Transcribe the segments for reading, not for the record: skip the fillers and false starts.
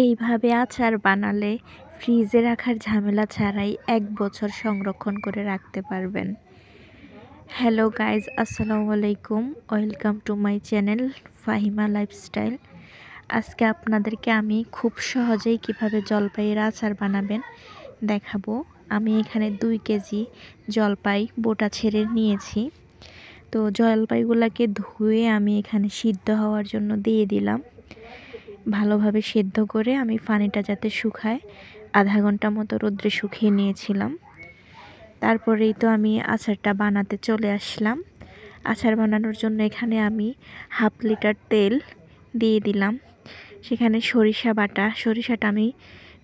এইভাবে আচার বানালে ফ্রিজে রাখার ঝামেলা ছাড়াই 1 বছর সংরক্ষণ করে রাখতে পারবেন। হ্যালো গাইজ, আসসালামু আলাইকুম। Welcome to my channel Fahima lifestyle. আজকে আপনাদেরকে আমি খুব সহজেই কিভাবে জলপাইয়ের আচার বানাবেন দেখাবো। আমি এখানে 2 কেজি জলপাই বোটা ছেড়ে নিয়েছি। তো জলপাইগুলোকে ধুয়ে আমি এখানে সিদ্ধ হওয়ার জন্য দিয়ে দিলাম। ভালোভাবে সেদ্ধ করে আমি পানিটা যাতে শুকায় আধা ঘন্টা মতো রোদ্রে শুকিয়ে নিয়েছিলাম। তারপরেই তো আমি আচারটা বানাতে চলে আসলাম। আচার বানানোর জন্য এখানে আমি 1/2 লিটার তেল দিয়ে দিলাম। সেখানে সরিষা বাটা, সরিষাটা আমি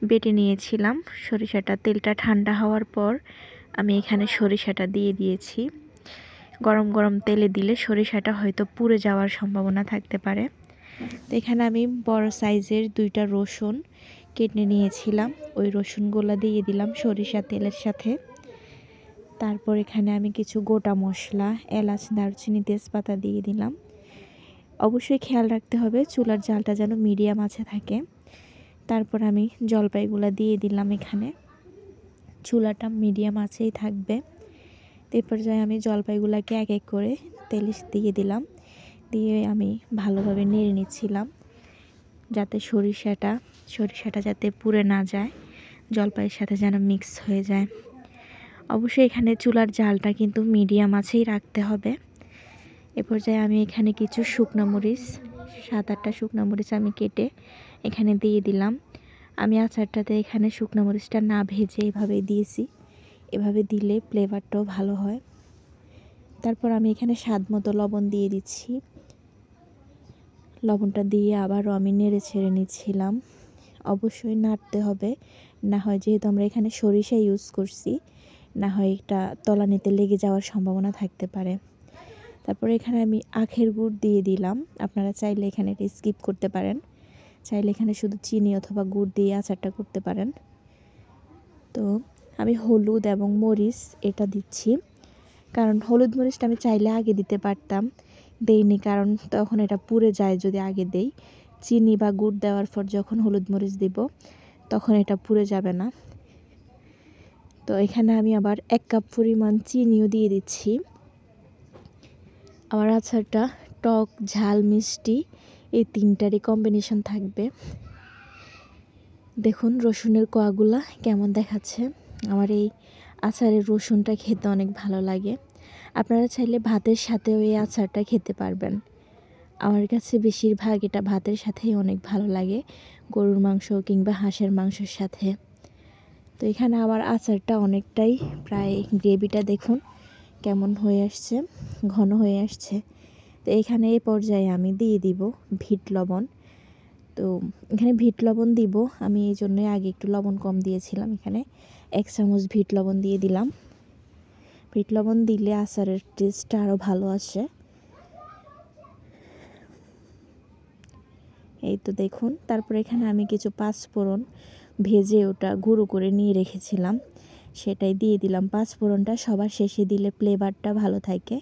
বেটে নিয়েছিলাম। সরিষাটা তেলটা ঠান্ডা হওয়ার পর আমি এখানে সরিষাটা দিয়ে দিয়েছি। গরম গরম তেলে দিলে সরিষাটা হয়তো পুড়ে যাওয়ার সম্ভাবনা থাকতে পারে। তো এখানে আমি বড় সাইজের 2টা রসুন কেটে নিয়েছিলাম। ওই রসুনগুলো দিয়ে দিলাম সরিষা তেলের সাথে। তারপর এখানে আমি কিছু গোটা মশলা, এলাচ, দারুচিনি, তেজপাতা দিয়ে দিলাম। অবশ্যই খেয়াল রাখতে হবে চুলার জালটা যেন মিডিয়াম আছে থাকে। তারপর আমি জলপাইগুলো দিয়ে দিলাম। এখানে চুলাটা মিডিয়াম আছেই থাকবে। এই পর্যায়ে আমি জলপাইগুলোকে এক এক করে তেলে দিয়ে দিলাম। দিয়ে আমি ভালোভাবে নেড়ে নিচ্ছিলাম যাতে সরিষাটা যাতে পুড়ে না যায়, জলপাইয়ের সাথে যেন মিক্স হয়ে যায়। অবশ্যই এখানে চুলার জালটা কিন্তু মিডিয়াম আছেই রাখতে হবে। এ পর্যায়ে আমি এখানে কিছু শুকনো মরিচ, 7-8টা শুকনো মরিচ আমি কেটে এখানে দিয়ে দিলাম। আমি আচারটাতে এখানে শুকনো মরিচটা না ভেজে এভাবেই দিয়েছি। এভাবে দিলে ফ্লেভারটাও ভালো হয়। তারপর আমি এখানে স্বাদ মতো লবণ দিয়ে দিচ্ছি। লবণটা দিয়ে আবারও আমি নেড়ে ছেড়ে নিচ্ছিলাম। অবশ্যই নাড়তে হবে, না হয় যেহেতু আমরা এখানে সরিষা ইউজ করছি, না হয় এটা তলানিতে লেগে যাওয়ার সম্ভাবনা থাকতে পারে। তারপরে এখানে আমি আখের গুড় দিয়ে দিলাম। আপনারা চাইলে এখানে এটা স্কিপ করতে পারেন, চাইলে এখানে শুধু চিনি অথবা গুড় দিয়ে আচারটা করতে পারেন। তো আমি হলুদ এবং মরিচ এটা দিচ্ছি, কারণ হলুদ মরিচটা আমি চাইলে আগে দিতে পারতাম, দেইনি কারণ তখন এটা পুড়ে যায় যদি আগে দেই। চিনি বা গুড় দেওয়ার পর যখন হলুদ মরিচ দিব তখন এটা পুড়ে যাবে না। তো এখানে আমি আবার 1 কাপ পরিমাণ চিনিও দিয়ে দিচ্ছি। আমার আচারটা টক, ঝাল, মিষ্টি এই 3টারই কম্বিনেশন থাকবে। দেখুন রসুনের কোয়াগুলা কেমন দেখাচ্ছে। আমার এই আচারের রসুনটা খেতে অনেক ভালো লাগে। আপনারা চাইলে ভাতের সাথেও এই আচারটা খেতে পারবেন। আমার কাছে বেশিরভাগ এটা ভাতের সাথেই অনেক ভালো লাগে, গরুর মাংস কিংবা হাঁসের মাংসের সাথে। তো এখানে আমার আচারটা অনেকটাই প্রায় গ্রেভিটা দেখুন কেমন হয়ে আসছে, ঘন হয়ে আসছে। তো এখানে এই পর্যায়ে আমি দিয়ে দিব বিট লবণ। তো এখানে বিট লবণ দিব আমি এই জন্যই আগে একটু লবণ কম দিয়েছিলাম। এখানে 1 চামচ বিট লবণ দিয়ে দিলাম। বিট লবণ দিলে আচারের টেস্টটা আরও ভালো আসে। এই তো দেখুন। তারপর এখানে আমি কিছু পাঁচফোড়ন ভেজে ওটা গুঁড়ো করে নিয়ে রেখেছিলাম, সেটাই দিয়ে দিলাম। পাঁচফোড়নটা সবার শেষে দিলে ফ্লেভারটা ভালো থাকে।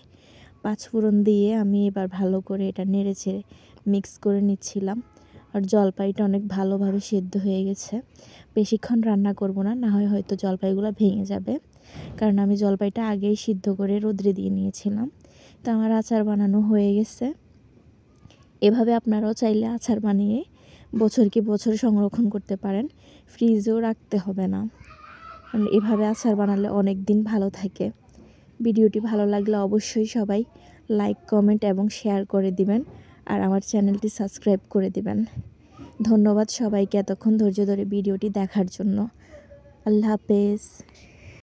পাঁচফোড়ন দিয়ে আমি এবার ভালো করে এটা নেড়ে ছেড়ে মিক্স করে নিচ্ছিলাম। আর জলপাইটা অনেক ভালোভাবে সেদ্ধ হয়ে গেছে। বেশিক্ষণ রান্না করব না, না হয় হয়তো জলপাইগুলো ভেঙে যাবে, কারণ আমি জলপাইটা আগেই সিদ্ধ করে রোদ্রে দিয়ে নিয়েছিলাম। তো আমার আচার বানানো হয়ে গেছে। এভাবে আপনারাও চাইলে আচার বানিয়ে বছর কি বছর সংরক্ষণ করতে পারেন, ফ্রিজেও রাখতে হবে না। কারণ এভাবে আচার বানালে অনেক দিন ভালো থাকে। ভিডিওটি ভালো লাগলে অবশ্যই সবাই লাইক, কমেন্ট এবং শেয়ার করে দিবেন, আর আমার চ্যানেলটি সাবস্ক্রাইব করে দিবেন। ধন্যবাদ সবাইকে এতক্ষণ ধৈর্য ধরে ভিডিওটি দেখার জন্য। আল্লাহ হাফেজ।